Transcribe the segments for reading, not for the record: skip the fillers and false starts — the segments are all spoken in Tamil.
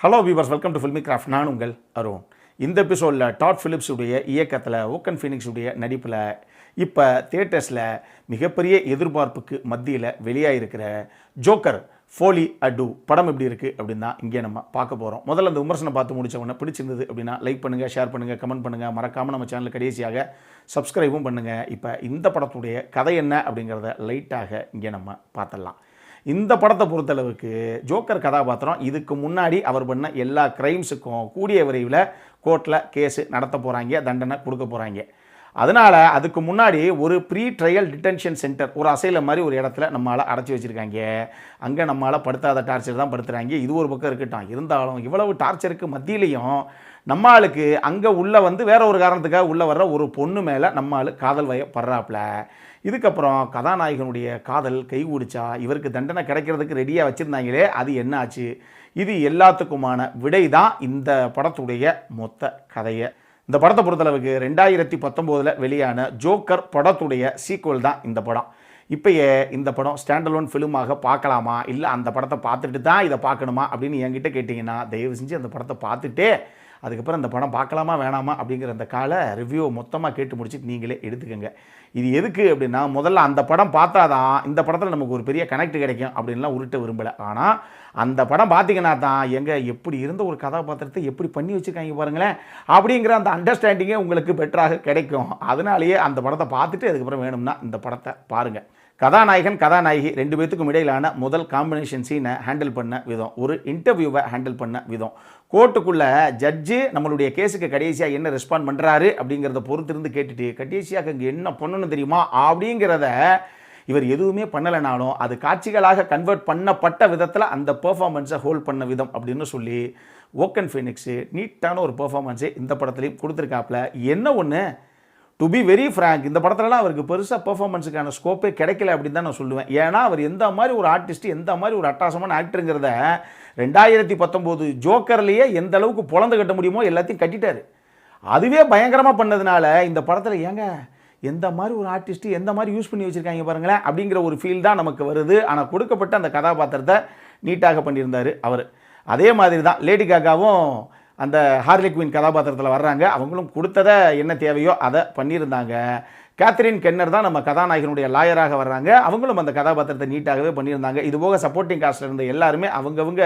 Hello viewers, welcome to Filmy Craft. நான் உங்கள் அருண். இந்த எபிசோடில் டாட் ஃபிலிப்ஸுடைய இயக்கத்தில் ஓக்கன் ஃபீனிக்ஸுடைய நடிப்பில் இப்போ தியேட்டர்ஸில் மிகப்பெரிய எதிர்பார்ப்புக்கு மத்தியில் வெளியாகிருக்கிற ஜோக்கர் ஃபோலி அடு படம் எப்படி இருக்குது அப்படின்னு தான் இங்கே நம்ம பார்க்க போகிறோம். முதல்ல அந்த விமர்சனம் பார்த்து முடிச்ச உடனே பிடிச்சிருந்தது அப்படின்னா லைக் பண்ணுங்கள், ஷேர் பண்ணுங்கள், கமெண்ட் பண்ணுங்கள். மறக்காமல் நம்ம சேனல் கடைசியாக சப்ஸ்கிரைபும் பண்ணுங்கள். இப்போ இந்த படத்துடைய கதை என்ன அப்படிங்கிறத லைட்டாக இங்கே நம்ம பார்த்துடலாம். இந்த படத்தை பொறுத்தளவுக்கு ஜோக்கர் கதாபாத்திரம் இதுக்கு முன்னாடி அவர் பண்ண எல்லா கிரைம்ஸுக்கும் கூடிய விரைவில் கோர்ட்டில் கேஸு நடத்த போகிறாங்க, தண்டனை கொடுக்க போகிறாங்க. அதனால் அதுக்கு முன்னாடி ஒரு ப்ரீ ட்ரையல் டிடென்ஷன் சென்டர், ஒரு அசைலம் மாதிரி ஒரு இடத்துல நம்மளால் அடைச்சி வச்சுருக்காங்க. அங்கே நம்மளால் படுத்தாத டார்ச்சர் தான் படுத்துகிறாங்க. இது ஒரு பக்கம் இருக்கட்டும், இருந்தாலும் இவ்வளவு டார்ச்சருக்கு மத்தியிலையும் நம்மளுக்கு அங்கே உள்ளே வேற ஒரு காரணத்துக்காக உள்ளே வர்ற ஒரு பொண்ணு மேலே நம்மளுக்கு காதல் வயப்படுறாப்புல. இதுக்கப்புறம் கதாநாயகனுடைய காதல் கைகூடிச்சா இவருக்கு தண்டனை கிடைக்கிறதுக்கு ரெடியாக வச்சுருந்தாங்களே, அது என்ன ஆச்சு? இது எல்லாத்துக்குமான விடை தான் இந்த படத்துடைய மொத்த கதையை. இந்த படத்தை பொறுத்தளவுக்கு 2019 வெளியான ஜோக்கர் படத்துடைய சீக்குவல் தான் இந்த படம். இப்போயே இந்த படம் ஸ்டாண்டலோன் ஃபிலிமாக பார்க்கலாமா, இல்லை அந்த படத்தை பார்த்துட்டு தான் இதை பார்க்கணுமா அப்படின்னு என்கிட்ட கேட்டிங்கன்னா, தயவு செஞ்சு அந்த படத்தை பார்த்துட்டே அதுக்கப்புறம் இந்த படம் பார்க்கலாமா வேணாமா அப்படிங்கிற அந்த கால ரிவ்யூ மொத்தமாக கேட்டு முடிச்சுட்டு நீங்களே எடுத்துக்கோங்க. இது எதுக்கு அப்படின்னா, முதல்ல அந்த படம் பார்த்தா தான் இந்த படத்தில் நமக்கு ஒரு பெரிய கனெக்ட் கிடைக்கும் அப்படின்லாம் உருட்ட விரும்பலை. ஆனால் அந்த படம் பார்த்தீங்கன்னா தான் எப்படி இருந்த ஒரு கதாபாத்திரத்தை எப்படி பண்ணி வச்சுருக்காங்க பாருங்களேன் அப்படிங்கிற அந்த அண்டர்ஸ்டாண்டிங்கே உங்களுக்கு பெட்டராக கிடைக்கும். அதனாலேயே அந்த படத்தை பார்த்துட்டு அதுக்கப்புறம் வேணும்னா இந்த படத்தை பாருங்கள். கதாநாயகன் கதாநாயகி ரெண்டு பேத்துக்கும் இடையிலான முதல் காம்பினேஷன் சீனை ஹேண்டில் பண்ண விதம், ஒரு இன்டர்வியூவை ஹேண்டில் பண்ண விதம், கோர்ட்டுக்குள்ளே ஜட்ஜு நம்மளுடைய கேஸுக்கு கடைசியாக என்ன ரெஸ்பாண்ட் பண்ணுறாரு அப்படிங்கிறத பொறுத்திருந்து கேட்டுட்டு கடைசியாக அங்கே என்ன பண்ணணும் தெரியுமா அப்படிங்கிறத இவர் எதுவுமே பண்ணலைனாலும் அது காட்சிகளாக கன்வெர்ட் பண்ணப்பட்ட விதத்தில் அந்த பெர்ஃபார்மன்ஸை ஹோல்ட் பண்ண விதம் அப்படின்னு சொல்லி ஓக்கன் ஃபீனிக்ஸு நீட்டான ஒரு பெர்ஃபார்மன்ஸை இந்த படத்துலையும் கொடுத்துருக்காப்புல. என்ன ஒன்று, டு பி வெரி ஃப்ராங்க், இந்த படத்துலலாம் அவருக்கு பெருசாக பெர்ஃபார்மன்ஸுக்கான ஸ்கோப்பே கிடைக்கல அப்படின்னு தான் நான் சொல்லுவேன். ஏன்னா அவர் எந்த மாதிரி ஒரு ஆர்டிஸ்ட்டு, எந்த மாதிரி ஒரு அட்டாசமான ஆக்டருங்கிறத 2019 ஜோக்கர்லேயே எந்த அளவுக்கு பொழந்து கட்ட முடியுமோ எல்லாத்தையும் கட்டிட்டார். அதுவே பயங்கரமாக பண்ணதுனால இந்த படத்தில் எந்த மாதிரி ஒரு ஆர்டிஸ்ட்டு எந்த மாதிரி யூஸ் பண்ணி வச்சுருக்காங்க பாருங்களேன் அப்படிங்கிற ஒரு ஃபீல் தான் நமக்கு வருது. ஆனால் கொடுக்கப்பட்ட அந்த கதாபாத்திரத்தை நீட்டாக பண்ணியிருந்தார் அவர். அதே மாதிரி தான் லேடி காகாவும் அந்த ஹார்லி குயின் கதாபாத்திரத்தில் வர்றாங்க. அவங்களும் கொடுத்ததை என்ன தேவையோ அதை பண்ணியிருந்தாங்க. கேத்ரின் கென்னர் தான் நம்ம கதாநாயகனுடைய லாயராக வர்றாங்க. அவங்களும் அந்த கதாபாத்திரத்தை நீட்டாகவே பண்ணியிருந்தாங்க. இதுபோக சப்போர்ட்டிங் காஸ்டில் இருந்த எல்லாருமே அவங்கவுங்க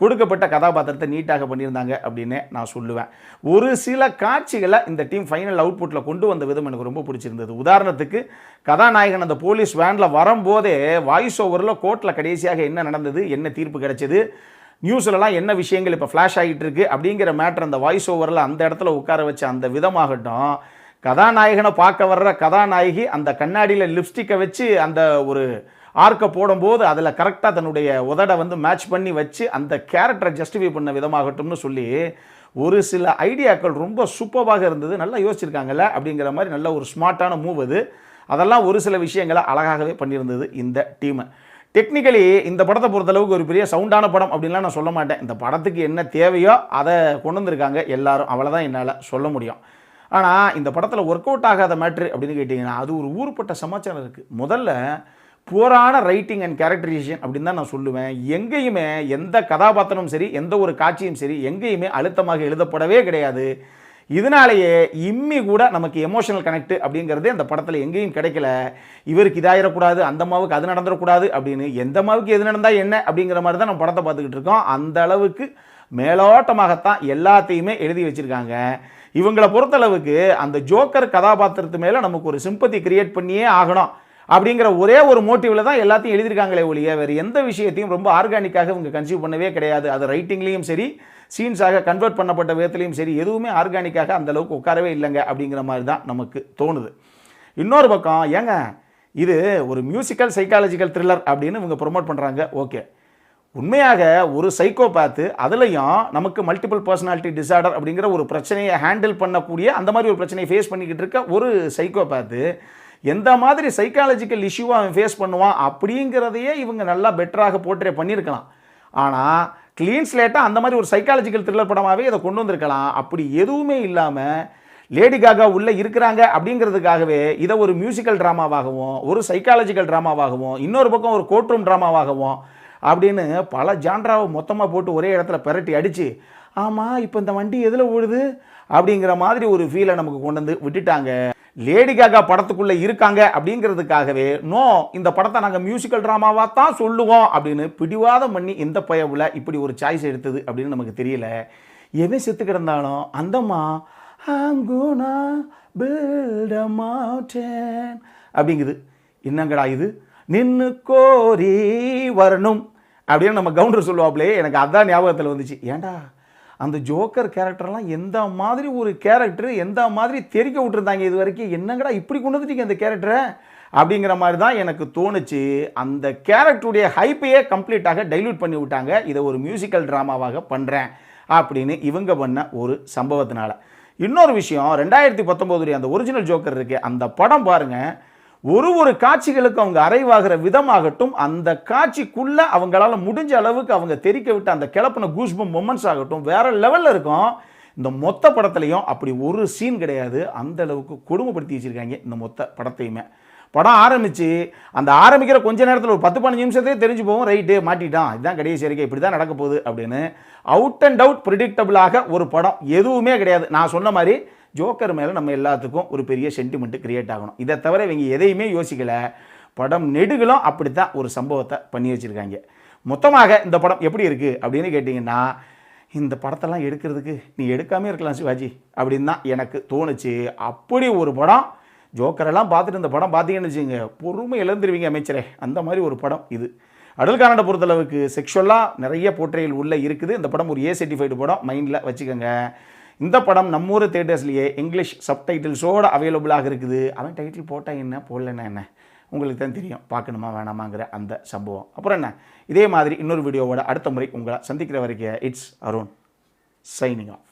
கொடுக்கப்பட்ட கதாபாத்திரத்தை நீட்டாக பண்ணியிருந்தாங்க அப்படின்னு நான் சொல்லுவேன். ஒரு சில காட்சிகளை இந்த டீம் ஃபைனல் அவுட்புட்டில் கொண்டு வந்த விதம் எனக்கு ரொம்ப பிடிச்சிருந்தது. உதாரணத்துக்கு கதாநாயகன் அந்த போலீஸ் வேனில் வரும்போதே வாய்ஸ் ஓவரில் கோர்ட்டில் கடைசியாக என்ன நடந்தது, என்ன தீர்ப்பு கிடைச்சது, நியூஸ்லலாம் என்ன விஷயங்கள் இப்போ ஃப்ளாஷ் ஆகிட்டு இருக்கு அப்படிங்கிற மேட்டர் அந்த வாய்ஸ் ஓவரில் அந்த இடத்துல உட்கார வச்ச அந்த விதமாகட்டும், கதாநாயகனை பார்க்க வர்ற கதாநாயகி அந்த கண்ணாடியில் லிப்ஸ்டிக்கை வச்சு அந்த ஒரு ஆர்க்கை போடும்போது அதில் கரெக்டாக தன்னுடைய உதடை மேட்ச் பண்ணி வச்சு அந்த கேரக்டரை ஜஸ்டிஃபை பண்ண விதமாகட்டும்னு சொல்லி ஒரு சில ஐடியாக்கள் ரொம்ப சூப்பராக இருந்தது. நல்லா யோசிச்சிருக்காங்கல்ல அப்படிங்கிற மாதிரி நல்ல ஒரு ஸ்மார்ட்டான மூவ் அது. அதெல்லாம் ஒரு சில விஷயங்களை அழகாகவே பண்ணியிருந்தது இந்த டீமை. டெக்னிக்கலி இந்த படத்தை பொறுத்தளவுக்கு ஒரு பெரிய சவுண்டான படம் அப்படின்லாம் நான் சொல்ல மாட்டேன். இந்த படத்துக்கு என்ன தேவையோ அதை கொண்டு வந்திருக்காங்க எல்லாரும், அவ்வளோதான் என்னால் சொல்ல முடியும். ஆனால் இந்த படத்தில் ஒர்க் அவுட் ஆகாத மேட்ரு அப்படின்னு கேட்டிங்கன்னா அது ஒரு ஊருப்பட்ட சமாச்சாரம் இருக்குது. முதல்ல புவரான ரைட்டிங் அண்ட் கேரக்டரைசேஷன் அப்படின்னு தான் நான் சொல்லுவேன். எங்கேயுமே எந்த கதாபாத்திரமும் சரி, எந்த ஒரு காட்சியும் சரி, எங்கேயுமே அழுத்தமாக எழுதப்படவே கிடையாது. இதனாலேயே இம்மி கூட நமக்கு எமோஷனல் கனெக்ட் அப்படிங்கிறதே அந்த படத்தில் எங்கேயும் கிடைக்கல. இவருக்கு இதாயிடக்கூடாது, அந்த அம்மாவுக்கு அது நடந்துடக்கூடாது அப்படின்னு, எந்த அம்மாவுக்கு எது நடந்தால் என்ன அப்படிங்கிற மாதிரி தான் நம்ம படத்தை பார்த்துக்கிட்டு இருக்கோம். அந்த அளவுக்கு மேலோட்டமாகத்தான் எல்லாத்தையுமே எழுதி வச்சுருக்காங்க. இவங்களை பொறுத்தளவுக்கு அந்த ஜோக்கர் கதாபாத்திரத்து மேலே நமக்கு ஒரு சிம்பத்தி கிரியேட் பண்ணியே ஆகணும் அப்படிங்கிற ஒரே ஒரு மோட்டிவில் தான் எல்லாத்தையும் எழுதியிருக்காங்களே ஒழிய வேறு எந்த விஷயத்தையும் ரொம்ப ஆர்கானிக்காக இவங்க கன்சீவ் பண்ணவே கிடையாது. அது ரைட்டிங்லேயும் சரி, சீன்ஸாக கன்வெர்ட் பண்ணப்பட்ட விதத்துலையும் சரி, எதுவுமே ஆர்கானிக்காக அந்தளவுக்கு உட்காரவே இல்லைங்க அப்படிங்கிற மாதிரி தான் நமக்கு தோணுது. இன்னொரு பக்கம் இது ஒரு மியூசிக்கல் சைக்காலஜிக்கல் த்ரில்லர் அப்படின்னு இவங்க ப்ரொமோட் பண்ணுறாங்க. ஓகே, உண்மையாக ஒரு சைக்கோபேத்து, அதுலேயும் நமக்கு மல்டிபிள் பர்சனாலிட்டி டிசார்டர் அப்படிங்கிற ஒரு பிரச்சனையை ஹேண்டில் பண்ணக்கூடிய அந்த மாதிரி ஒரு பிரச்சனையை ஃபேஸ் பண்ணிக்கிட்டு இருக்க ஒரு சைக்கோபேத்து எந்த மாதிரி சைக்காலஜிக்கல் இஷ்யூவை அவன் ஃபேஸ் பண்ணுவான் அப்படிங்கிறதையே இவங்க நல்லா பெட்டராக போர்ட்ரே பண்ணியிருக்கலாம். ஆனால் க்ளீன் ஸ்லேட்டாக அந்த மாதிரி ஒரு சைக்காலஜிக்கல் த்ரில்லர் படமாகவே இதை கொண்டு வந்திருக்கலாம். அப்படி எதுவுமே இல்லாமல் லேடி காகா உள்ளே இருக்கிறாங்க அப்படிங்கிறதுக்காகவே இதை ஒரு மியூசிக்கல் ட்ராமாவாகவும், ஒரு சைக்காலஜிக்கல் ட்ராமாவாகவும், இன்னொரு பக்கம் ஒரு கோர்ட் ரூம் ட்ராமாவாகவும் அப்படின்னு பல ஜான்ராவை மொத்தமாக போட்டு ஒரே இடத்துல பெரட்டி அடித்து ஆமாம் இப்போ இந்த வண்டி எதில் ஓடுது அப்படிங்கிற மாதிரி ஒரு ஃபீலை நமக்கு கொண்டு வந்து விட்டுட்டாங்க. லேடி காகா படத்துக்குள்ளே இருக்காங்க அப்படிங்கிறதுக்காகவே நோ, இந்த படத்தை நாங்கள் மியூசிக்கல் ட்ராமாவாக தான் சொல்லுவோம் அப்படின்னு பிடிவாதம் பண்ணி எந்த பயவில் இப்படி ஒரு சாய்ஸ் எடுத்தது அப்படின்னு நமக்கு தெரியல. எவன் செத்து கிடந்தாலும் அந்தம்மா அங்குனா build a mountain அப்படிங்குது. என்னங்கடா இது, நின்று கோரி வரணும் அப்படின்னு நம்ம கவுண்டர் சொல்லுவாப்லே. எனக்கு அதான் ஞாபகத்தில் வந்துச்சு. ஏண்டா அந்த ஜோக்கர் கேரக்டர்லாம் எந்த மாதிரி ஒரு கேரக்டர், எந்த மாதிரி தெரிக்க விட்டுருந்தாங்க இது வரைக்கும், என்னங்கடா இப்படி கொண்டு வந்துட்டீங்க அந்த கேரக்டரை அப்படிங்கிற மாதிரி தான் எனக்கு தோணுச்சு. அந்த கேரக்டருடைய ஹைப்பையே கம்ப்ளீட்டாக டைல்யூட் பண்ணி விட்டாங்க. இதை ஒரு மியூசிக்கல் ட்ராமாவாக பண்ணுறேன் அப்படின்னு இவங்க பண்ண ஒரு சம்பவத்தினால. இன்னொரு விஷயம், 2019 அந்த ஒரிஜினல் ஜோக்கர் இருக்கு, அந்த படம் பாருங்க, ஒரு காட்சிகளுக்கு அவங்க அரைவாகிற விதமாகட்டும், அந்த காட்சிக்குள்ள அவங்களால முடிஞ்ச அளவுக்கு அவங்க தெரிக்க விட்டு அந்த கிளப்பின கூஸ்பம் மொமெண்ட்ஸ் ஆகட்டும் வேற லெவலில் இருக்கும். இந்த மொத்த படத்துலையும் அப்படி ஒரு சீன் கிடையாது. அந்த அளவுக்கு கொடுமைப்படுத்தி வச்சிருக்காங்க இந்த மொத்த படத்தையுமே. படம் ஆரம்பித்து அந்த ஆரம்பிக்கிற கொஞ்ச நேரத்தில் ஒரு 10-15 நிமிஷத்தையே தெரிஞ்சு போகும், ரைட்டு மாட்டிட்டான், இதுதான் கடைசி வரைக்கும் இப்படி தான் நடக்க போகுது அப்படின்னு. அவுட் அண்ட் அவுட் ப்ரிடிக்டபிளாக ஒரு படம் எதுவுமே கிடையாது. நான் சொன்ன மாதிரி ஜோக்கர் மேலே நம்ம எல்லாத்துக்கும் ஒரு பெரிய சென்டிமெண்ட் கிரியேட் ஆகணும். இதை தவிர இவங்க எதையுமே யோசிக்கலை. படம் நெடுகளும் அப்படித்தான் ஒரு சம்பவத்தை பண்ணி வச்சுருக்காங்க. மொத்தமாக இந்த படம் எப்படி இருக்குது அப்படின்னு கேட்டிங்கன்னா, இந்த படத்தெல்லாம் எடுக்கிறதுக்கு நீ எடுக்காமே இருக்கலாம் சிவாஜி அப்படின்னு தான் எனக்கு தோணுச்சு. அப்படி ஒரு படம். ஜோக்கரெல்லாம் பார்த்துட்டு இந்த படம் பார்த்தீங்கன்னு வச்சுங்க, பொறுமை இழந்துருவீங்க அமைச்சரே, அந்த மாதிரி ஒரு படம் இது. அடல் கானடை பொறுத்தளவுக்கு செக்ஷுவலாக நிறைய போர்ட்ரேயல் உள்ளே இருக்குது. இந்த படம் ஒரு A சர்டிஃபைடு படம், மைண்டில் வச்சுக்கோங்க. இந்த படம் நம்ம ஊர் தேட்டர்ஸ்லேயே இங்கிலீஷ் சப்டைட்டில்ஸோடு அவைலபிளாக இருக்குது. அவன் டைட்டில் போட்டால் என்ன போடலன்னா என்ன உங்களுக்கு தான் தெரியும், பார்க்கணுமா வேணாமாங்கிற அந்த சம்பவம். அப்புறம் என்ன, இதே மாதிரி இன்னொரு வீடியோவோட அடுத்த முறை உங்களை சந்திக்கிற வரைக்கும் இட்ஸ் அருண் சைனிங் ஆஃப்.